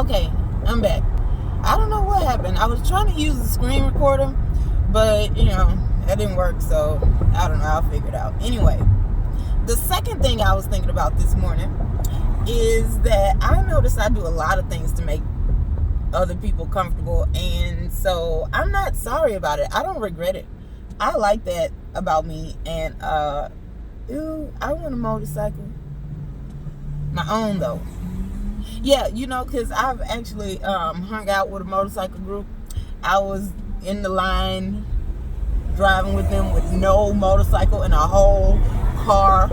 Okay, I'm back. I don't know what happened. I was trying to use the screen recorder, but that didn't work, so I don't know. I'll figure it out. Anyway, the second thing I was thinking about this morning is that I noticed I do a lot of things to make other people comfortable, and so I'm not sorry about it. I don't regret it. I like that about me, and I want a motorcycle. My own, though. Yeah, because I've actually hung out with a motorcycle group. I was in the line driving with them with no motorcycle and a whole car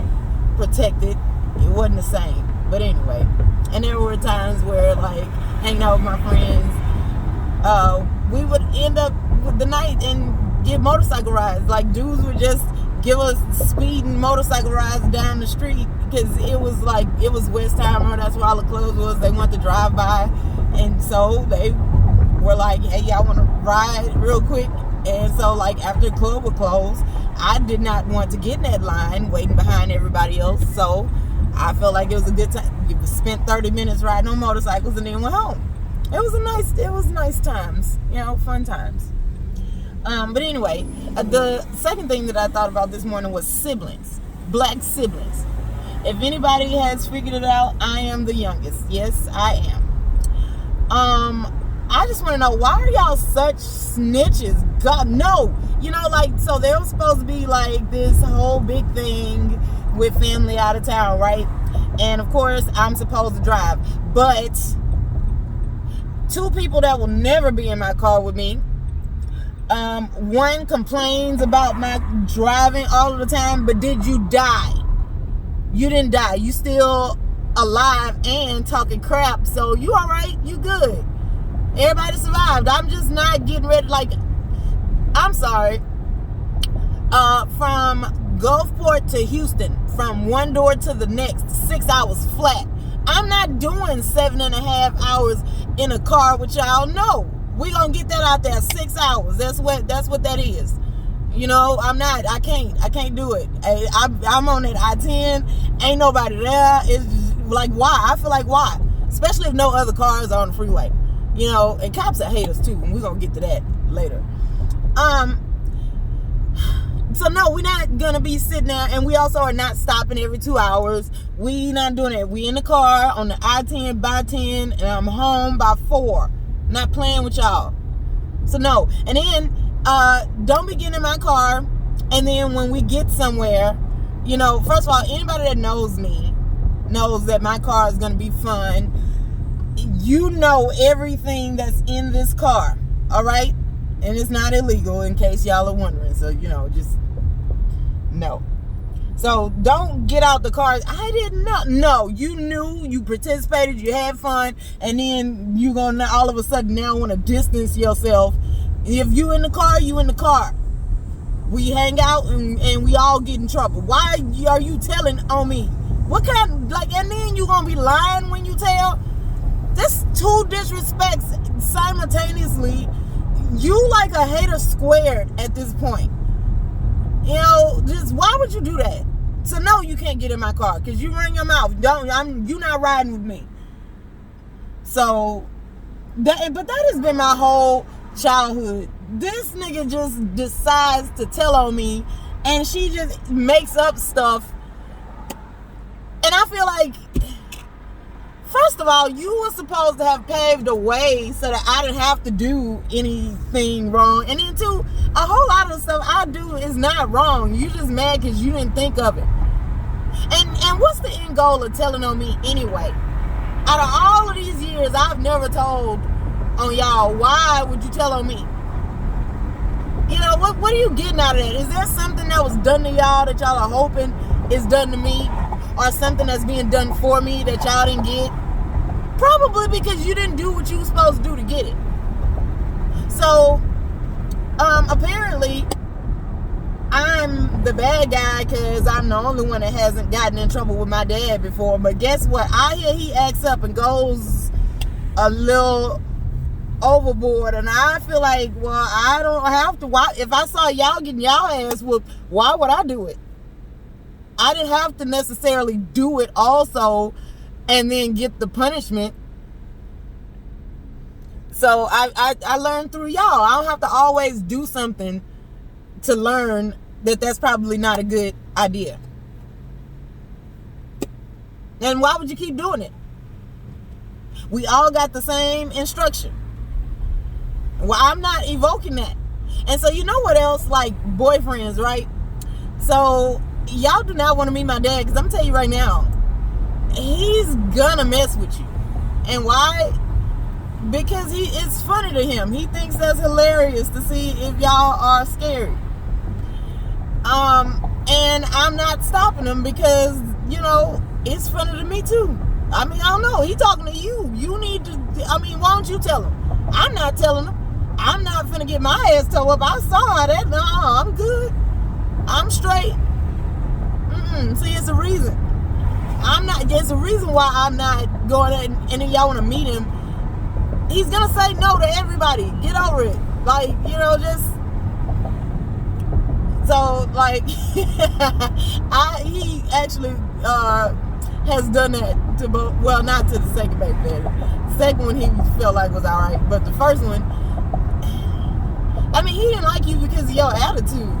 protected. It wasn't the same. But anyway, and there were times where, like, hanging out with my friends, we would end up with the night and get motorcycle rides. Like, dudes would just give us speeding motorcycle rides down the street because it was Westheimer. That's where all the clubs was. They wanted to drive by, and so they were like, hey, y'all want to ride real quick? And so, like, after the club would close, I did not want to get in that line waiting behind everybody else, so I felt like it was a good time. We spent 30 minutes riding on motorcycles and then went home. It was nice times, fun times. But anyway, the second thing that I thought about this morning was siblings, black siblings. If anybody has figured it out, I am the youngest. Yes, I am. I just want to know, why are y'all such snitches? God, no. So there was supposed to be like this whole big thing with family out of town, right? And of course, I'm supposed to drive. But two people that will never be in my car with me. One complains about my driving all of the time, but did you die? You didn't die. You still alive and talking crap. So you all right? You good? Everybody survived. I'm just not getting ready. Like, I'm sorry. From Gulfport to Houston, from one door to the next, 6 hours flat. I'm not doing 7.5 hours in a car with y'all. No, we gonna get that out there. 6 hours. That's what that is. I can't do it. I'm on that I-10. Ain't nobody there. It's just like, why? I feel like, why? Especially if no other cars are on the freeway. And cops that hate us too, and we're gonna get to that later. So no, we're not gonna be sitting there, and we also are not stopping every 2 hours. We not doing it. We in the car on the I-10 by 10, and I'm home by 4. Not playing with y'all. So no. And then don't be getting in my car, and then when we get somewhere, first of all, anybody that knows me knows that my car is gonna be fun. You know everything that's in this car, all right? And it's not illegal, in case y'all are wondering. So, just no. So don't get out the car. I didn't know. No, you knew, you participated, you had fun, and then you gonna all of a sudden now want to distance yourself. If you in the car, you in the car. We hang out and we all get in trouble. Why are you telling on me? What kind, and then you gonna be lying when you tell? This two disrespects simultaneously. You like a hater squared at this point. Just why would you do that? So no, you can't get in my car because you run your mouth. You not riding with me. So but that has been my whole childhood. This nigga just decides to tell on me, and she just makes up stuff. And I feel like, first of all, you were supposed to have paved the way so that I didn't have to do anything wrong. And then, too, a whole lot of the stuff I do is not wrong. You just mad because you didn't think of it. And what's the end goal of telling on me anyway? Out of all of these years, I've never told on y'all. Why would you tell on me? What are you getting out of that? Is there something that was done to y'all that y'all are hoping is done to me? Or something that's being done for me that y'all didn't get? Probably because you didn't do what you were supposed to do to get it. So, apparently, I'm the bad guy because I'm the only one that hasn't gotten in trouble with my dad before. But guess what? I hear he acts up and goes a little overboard, and I feel like, well, I don't have to. Why? If I saw y'all getting y'all ass whooped, why would I do it? I didn't have to necessarily do it also and then get the punishment. So I learned through y'all. I don't have to always do something to learn that that's probably not a good idea. And why would you keep doing it? We all got the same instruction. Well, I'm not evoking that. And so you know what else? Like boyfriends, right? So y'all do not want to meet my dad, because I'm going to tell you right now, he's gonna mess with you. And why? Because it's funny to him. He thinks that's hilarious to see if y'all are scary. And I'm not stopping him because, you know, it's funny to me too. I mean, I don't know. He talking to you. You need to, I mean, why don't you tell him? I'm not telling him. I'm not finna get my ass towed up. I saw that. No, I'm good. I'm straight. See, it's a reason. There's a reason why I'm not going and then y'all want to meet him. He's gonna say no to everybody. Get over it. Like, you know, just so like he actually has done that to both. Well, not to the second baby daddy. The second one he felt like was alright, but the first one, I mean, he didn't like you because of your attitude.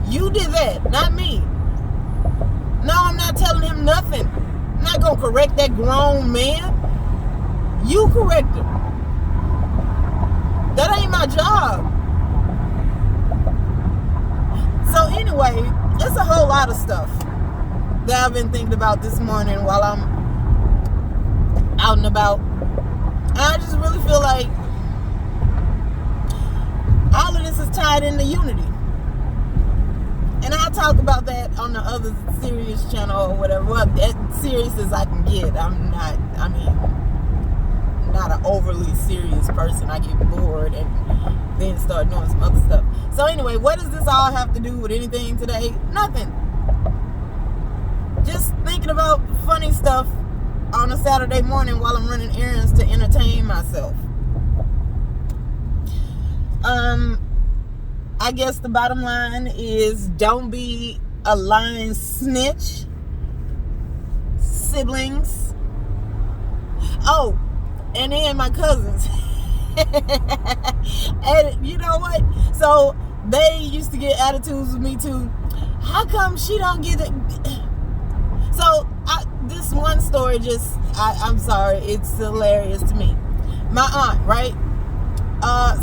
You did that, not me. No, I'm not telling him nothing. I'm not gonna correct that grown man. You correct him. That ain't my job. So anyway, it's a whole lot of stuff that I've been thinking about this morning while I'm out and about. And I just really feel like all of this is tied into unity. And I'll talk about that on the other serious channel or whatever. Well, as serious as I can get. I'm not an overly serious person. I get bored and then start doing some other stuff. So anyway, what does this all have to do with anything today? Nothing. Just thinking about funny stuff on a Saturday morning while I'm running errands to entertain myself. I guess the bottom line is don't be a lying snitch. Siblings. Oh, and then my cousins. And you know what? So they used to get attitudes with me too. How come she don't get it? So this one story I'm sorry, it's hilarious to me. My aunt, right?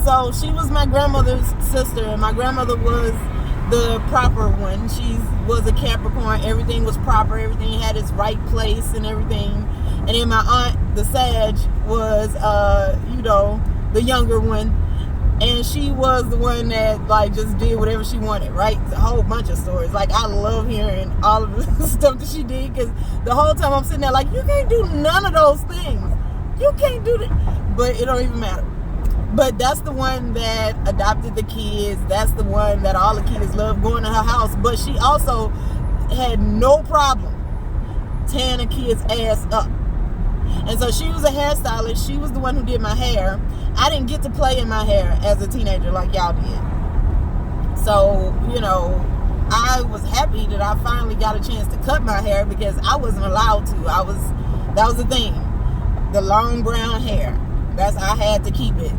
So she was my grandmother's sister, and my grandmother was the proper one. She was a Capricorn. Everything was proper. Everything had its right place and everything. And then my aunt, the Sag, was, the younger one. And she was the one that, like, just did whatever she wanted, right? It's a whole bunch of stories. Like, I love hearing all of the stuff that she did, because the whole time I'm sitting there like, you can't do none of those things. You can't do that. But it don't even matter. But that's the one that adopted the kids. That's the one that all the kids loved going to her house. But she also had no problem tearing the kids' ass up. And so she was a hairstylist. She was the one who did my hair. I didn't get to play in my hair as a teenager like y'all did. So, I was happy that I finally got a chance to cut my hair, because I wasn't allowed to. That was the thing. The long brown hair. I had to keep it.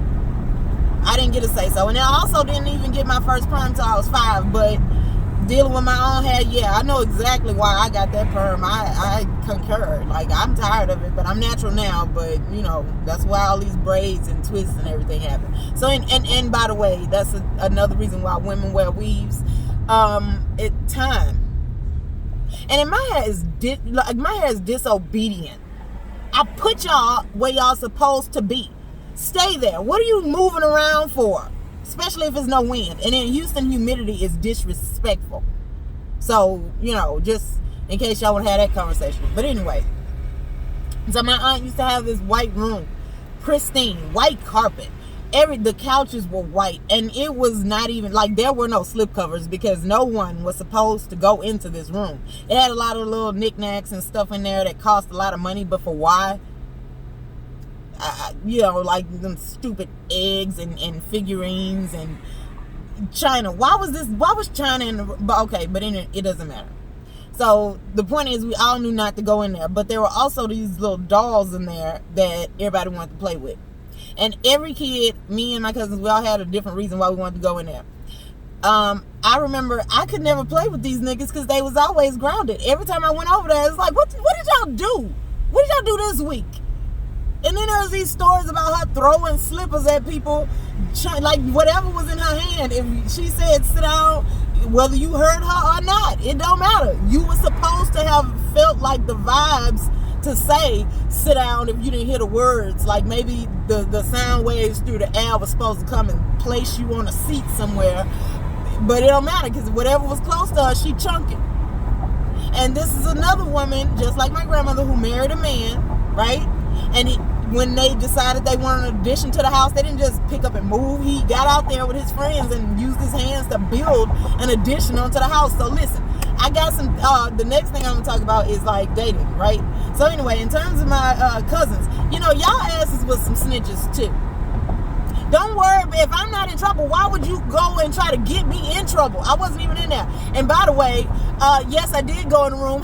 I didn't get a say so. And I also didn't even get my first perm till I was 5. But dealing with my own hair, yeah, I know exactly why I got that perm. I concur. Like, I'm tired of it, but I'm natural now. But, that's why all these braids and twists and everything happen. So, and by the way, that's another reason why women wear weaves. It's time. And then my hair is disobedient. I put y'all where y'all supposed to be. Stay there. What are you moving around for? Especially if there's no wind. And in Houston, humidity is disrespectful. So, just in case y'all want to have that conversation. But anyway. So my aunt used to have this white room. Pristine. White carpet. The couches were white. And it was not even, like, there were no slip covers, because no one was supposed to go into this room. It had a lot of little knickknacks and stuff in there that cost a lot of money. But for why? Like them stupid eggs and figurines and China. Why was China in the, it doesn't matter. So the point is, we all knew not to go in there, but there were also these little dolls in there that everybody wanted to play with. And every kid, me and my cousins, we all had a different reason why we wanted to go in there. I remember I could never play with these niggas because they was always grounded. Every time I went over there, it's like, what did y'all do? What did y'all do this week? And then there was these stories about her throwing slippers at people, like whatever was in her hand. If she said sit down, whether you heard her or not, it don't matter. You were supposed to have felt like the vibes to say sit down if you didn't hear the words. Like maybe the sound waves through the air was supposed to come and place you on a seat somewhere. But it don't matter because whatever was close to her, she chunked it. And this is another woman, just like my grandmother, who married a man, right? And when they decided they wanted an addition to the house, they didn't just pick up and move. He got out there with his friends and used his hands to build an addition onto the house. So listen, I got some, the next thing I'm going to talk about is like dating, right? So anyway, in terms of my cousins, you know, y'all asses was some snitches too. Don't worry, if I'm not in trouble, why would you go and try to get me in trouble? I wasn't even in there. And by the way, yes, I did go in the room.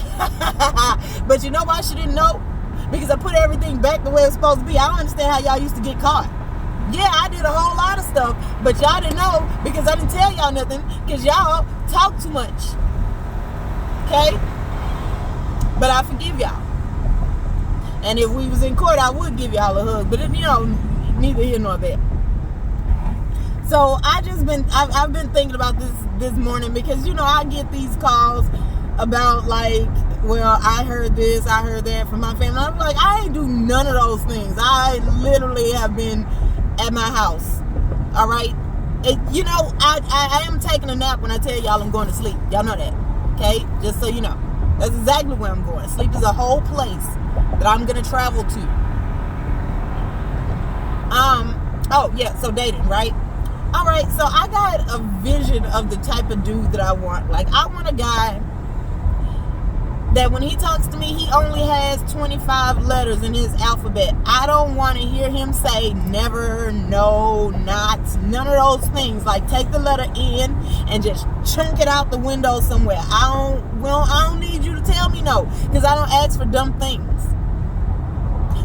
But you know why she didn't know? Because I put everything back the way it's supposed to be. I don't understand how y'all used to get caught. Yeah, I did a whole lot of stuff, but y'all didn't know because I didn't tell y'all nothing because y'all talk too much. Okay? But I forgive y'all. And if we was in court, I would give y'all a hug. But if, you know, neither here nor there. So I've been thinking about this morning because, you know, I get these calls about like, well, I heard this, I heard that from my family. I'm like, I ain't do none of those things. I literally have been at my house. All right. You know, I am taking a nap when I tell y'all I'm going to sleep. Y'all know that. Okay. Just so you know, that's exactly where I'm going. Sleep is a whole place that I'm going to travel to. Oh yeah. So dating, right? All right, so I got a vision of the type of dude that I want. Like, I want a guy that when he talks to me, he only has 25 letters in his alphabet. I don't want to hear him say never, no, not, none of those things. Like, take the letter N and just chunk it out the window somewhere. I don't need you to tell me no, because I don't ask for dumb things.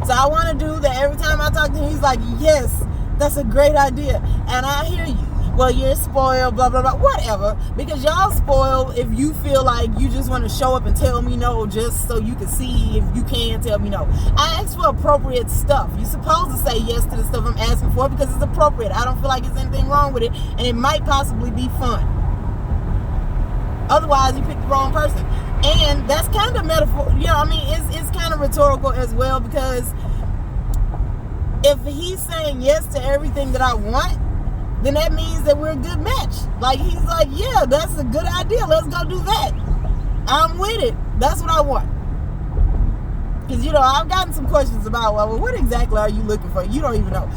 So I want a dude that every time I talk to him, he's like, yes, that's a great idea. And I hear you. Well, you're spoiled, blah, blah, blah, whatever. Because y'all spoiled if you feel like you just want to show up and tell me no just so you can see if you can tell me no. I ask for appropriate stuff. You're supposed to say yes to the stuff I'm asking for because it's appropriate. I don't feel like there's anything wrong with it. And it might possibly be fun. Otherwise, you picked the wrong person. And that's kind of metaphor. You know, I mean, it's kind of rhetorical as well because if he's saying yes to everything that I want, then that means that we're a good match. Like, he's like, yeah, that's a good idea. Let's go do that. I'm with it. That's what I want. Because, you know, I've gotten some questions about, well, what exactly are you looking for? You don't even know.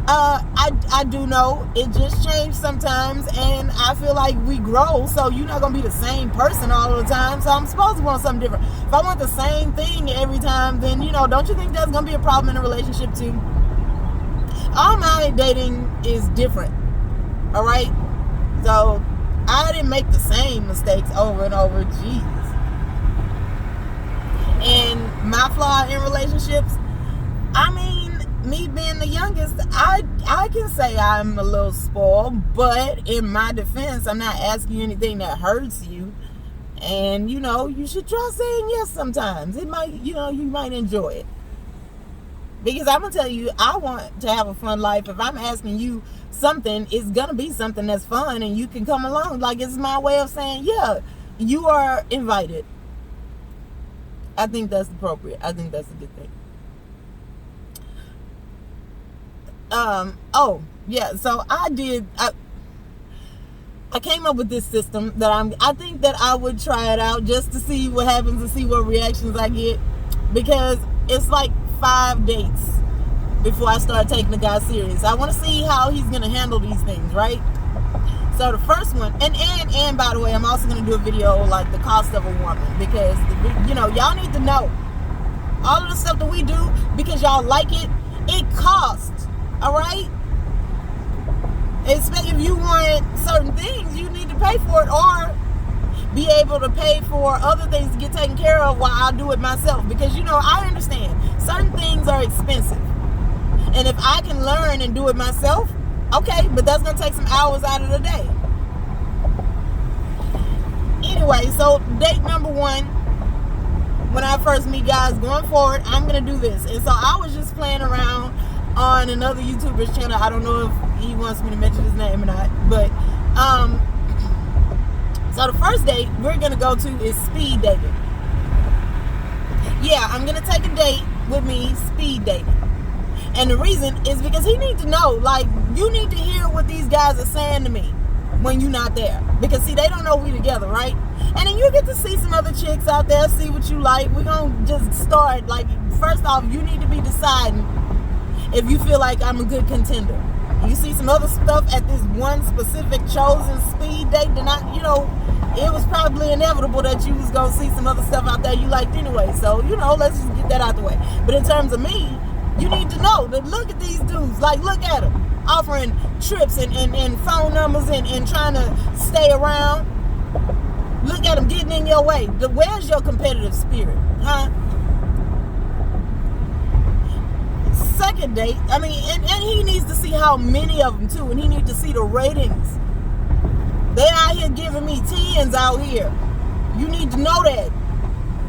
I do know. It just changed sometimes, and I feel like we grow, so you're not going to be the same person all the time, so I'm supposed to want something different. If I want the same thing every time, then, you know, don't you think that's going to be a problem in a relationship too? All my dating is different. All right, so I didn't make the same mistakes over and over. Jeez. And my flaw in relationships, I mean, me being the youngest, I can say I'm a little spoiled, but in my defense, I'm not asking you anything that hurts you. And, you know, you should try saying yes sometimes. It might, you know, you might enjoy it. Because I'm going to tell you, I want to have a fun life. If I'm asking you something, it's going to be something that's fun and you can come along. Like, it's my way of saying, yeah, you are invited. I think that's appropriate. I think that's a good thing. Oh, yeah, so I came up with this system that I think that I would try it out just to see what happens and see what reactions I get. Because it's like 5 dates before I start taking the guy serious. I want to see how he's going to handle these things, right? So the first one, and by the way, I'm also going to do a video like the cost of a woman, because, you know, y'all need to know all of the stuff that we do because y'all like it. It costs, all right? Especially if you want certain things, you need to pay for it or be able to pay for other things to get taken care of while I do it myself. Because, you know, I understand certain things are expensive. And if I can learn and do it myself, okay, but that's gonna take some hours out of the day. Anyway, so date number 1, when I first meet guys, going forward, I'm gonna do this. And so I was just playing around on another YouTuber's channel. I don't know if he wants me to mention his name or not, but so the first date we're gonna go to is speed dating. Yeah, I'm gonna take a date with me speed dating. And the reason is because he needs to know, like, you need to hear what these guys are saying to me when you're not there. Because, see, they don't know we together, right? And then you get to see some other chicks out there, see what you like. We're going to just start, like, first off, you need to be deciding if you feel like I'm a good contender. You see some other stuff at this one specific chosen speed date, then it was probably inevitable that you was going to see some other stuff out there you liked anyway. So, let's just get that out the way. But in terms of me, you need to know that look at these dudes. Like, look at them. Offering trips and phone numbers and trying to stay around. Look at them getting in your way. Where's your competitive spirit? Huh? Second date, and he needs to see how many of them too. And he needs to see the ratings. They out here giving me 10s out here. You need to know that.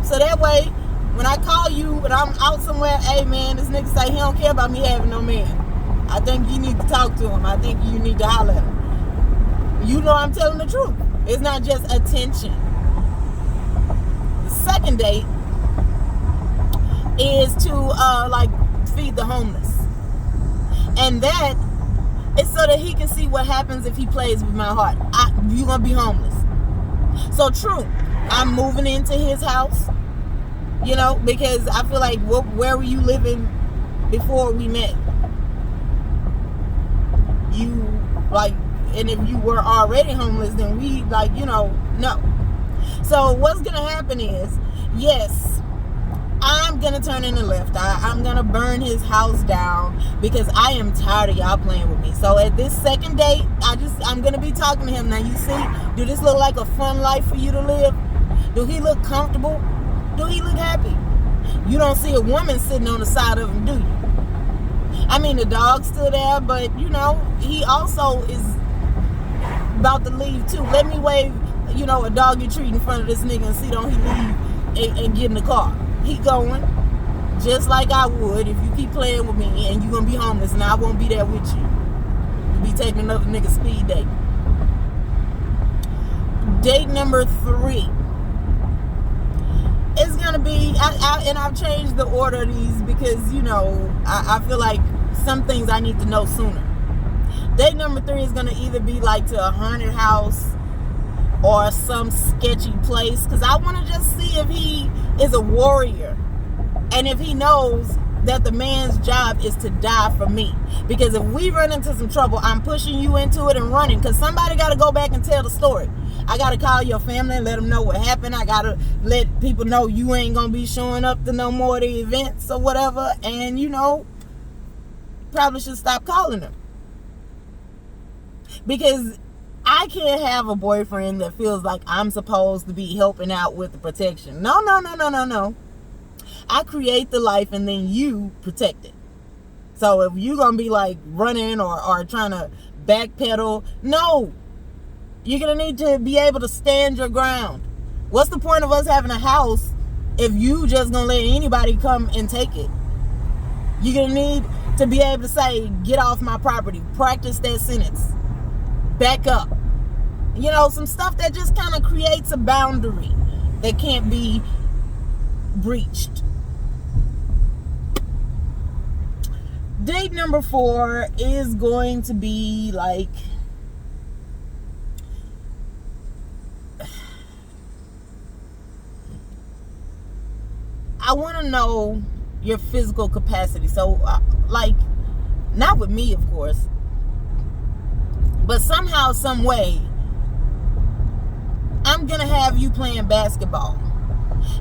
So that way, when I call you and I'm out somewhere, hey man, this nigga say he don't care about me having no man. I think you need to talk to him. I think you need to holler at him. You know I'm telling the truth. It's not just attention. The second date is to feed the homeless. And that is so that he can see what happens if he plays with my heart. You're going to be homeless. So true. I'm moving into his house. Because I feel like, where were you living before we met? And if you were already homeless, then we, no. So what's going to happen is, yes, I'm going to turn in the left. I'm going to burn his house down because I am tired of y'all playing with me. So at this second date, I'm going to be talking to him. Now, you see, do this look like a fun life for you to live? Do he look comfortable? Do he look happy? You don't see a woman sitting on the side of him, do you? The dog's still there, but, he also is about to leave, too. Let me wave, a doggy treat in front of this nigga and see don't he leave and get in the car. He going, just like I would if you keep playing with me and you're going to be homeless and I won't be there with you. You'll be taking another nigga speed date. Date number 3. It's going to be, and I've changed the order of these because, I feel like some things I need to know sooner. Date number 3 is going to either be like to a haunted house or some sketchy place because I want to just see if he is a warrior and if he knows that the man's job is to die for me. Because if we run into some trouble, I'm pushing you into it and running because somebody got to go back and tell the story. I got to call your family and let them know what happened. I got to let people know you ain't going to be showing up to no more of the events or whatever. And, probably should stop calling them. Because I can't have a boyfriend that feels like I'm supposed to be helping out with the protection. No. I create the life and then you protect it. So if you're going to be like running or trying to backpedal, no. You're going to need to be able to stand your ground. What's the point of us having a house if you just going to let anybody come and take it? You're going to need to be able to say, get off my property. Practice that sentence. Back up. Some stuff that just kind of creates a boundary that can't be breached. Date number 4 is going to be like, I want to know your physical capacity. So, not with me, of course, but somehow, some way, I'm going to have you playing basketball.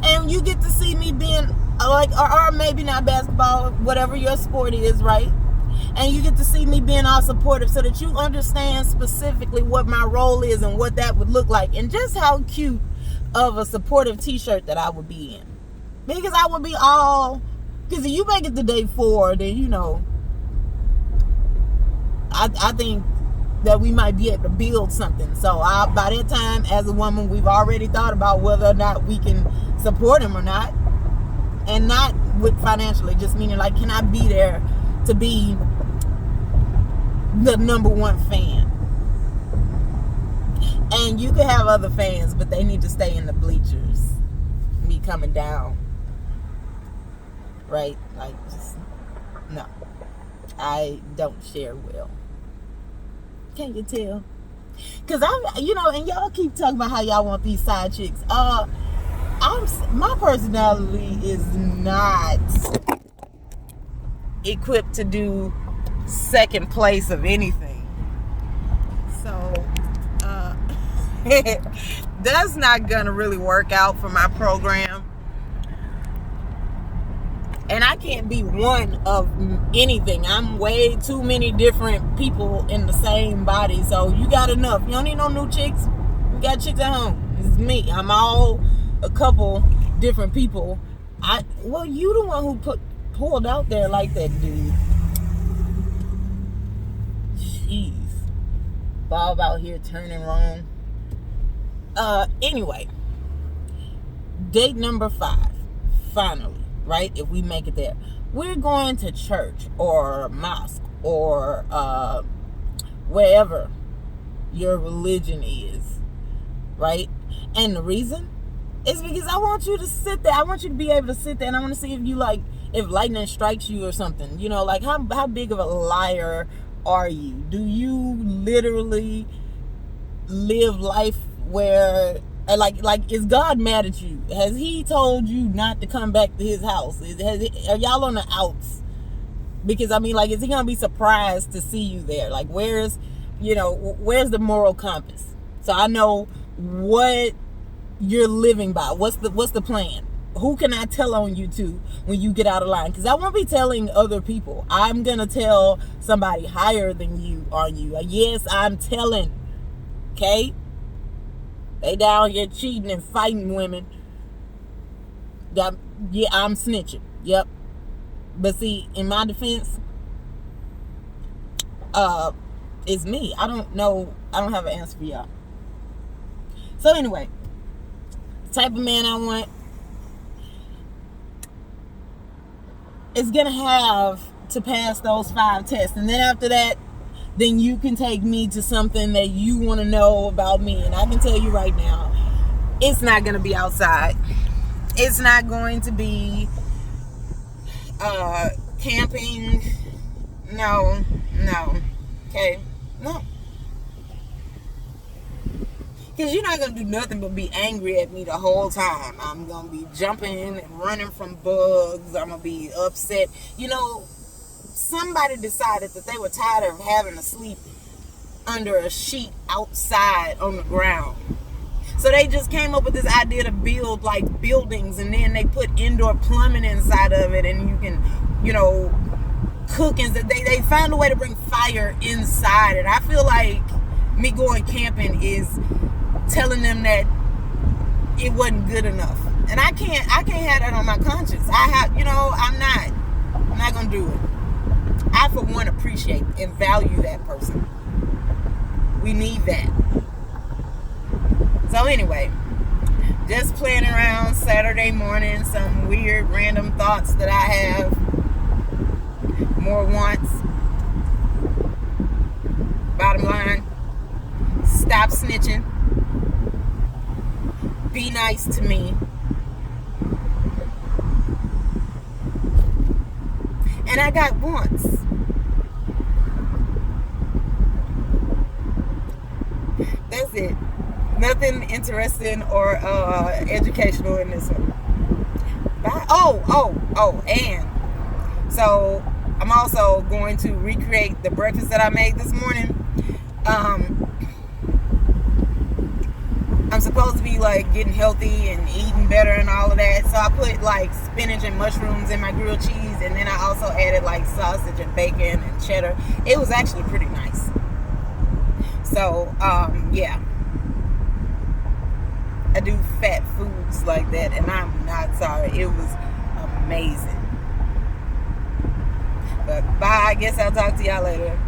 And you get to see me being, or maybe not basketball, whatever your sport is, right? And you get to see me being all supportive so that you understand specifically what my role is and what that would look like. And just how cute of a supportive t-shirt that I would be in. Because I would be because if you make it to day 4, then, I think that we might be able to build something. So by that time, as a woman, we've already thought about whether or not we can support him or not. And not with financially, just meaning like, can I be there to be the number one fan? And you can have other fans, but they need to stay in the bleachers. Me coming down. Right? Like, just, no. I don't share well. Can't you tell? Because and y'all keep talking about how y'all want these side chicks. My personality is not equipped to do second place of anything. So, that's not gonna really work out for my program. And I can't be one of anything. I'm way too many different people in the same body. So you got enough. You don't need no new chicks. You got chicks at home. It's me. I'm all a couple different people. You the one who pulled out there like that, dude. Jeez. Bob out here turning wrong. Anyway. Date number 5. Finally. Right? If we make it there, we're going to church or mosque or wherever your religion is, right? And the reason is because I want you to sit there. I want you to be able to sit there, and I want to see if lightning strikes you or something. Like how big of a liar are you? Do you literally live life where is God mad at you? Has he told you not to come back to his house? Are y'all on the outs? Because is he gonna be surprised to see you there? Like, where's the moral compass? So I know what you're living by. What's the plan? Who can I tell on you to when you get out of line? Because I won't be telling other people. I'm gonna tell somebody higher than you on you. Yes, I'm telling. Okay. They down here cheating and fighting women. Yeah, I'm snitching. Yep. But see, in my defense, it's me. I don't know. I don't have an answer for y'all. So anyway, the type of man I want is going to have to pass those 5 tests. And then after that, then you can take me to something that you want to know about me. And I can tell you right now, it's not going to be outside. It's not going to be camping. No. Okay? No. Because you're not going to do nothing but be angry at me the whole time. I'm going to be jumping and running from bugs. I'm going to be upset. Somebody decided that they were tired of having to sleep under a sheet outside on the ground. So they just came up with this idea to build like buildings, and then they put indoor plumbing inside of it, and you can, cook, and they found a way to bring fire inside. And I feel like me going camping is telling them that it wasn't good enough. And I can't have that on my conscience. I'm not gonna do it. I, for one, appreciate and value that person. We need that. So anyway, just playing around Saturday morning, some weird random thoughts that I have. More wants. Bottom line, stop snitching. Be nice to me. And I got wants. That's it. Nothing interesting or educational in this one. Bye. And so I'm also going to recreate the breakfast that I made this morning. I'm supposed to be like getting healthy and eating better and all of that. So I put like spinach and mushrooms in my grilled cheese, and then I also added like sausage and bacon and cheddar. It was actually pretty nice. So yeah, I do fat foods like that, and I'm not sorry. It was amazing. But bye. I guess I'll talk to y'all later.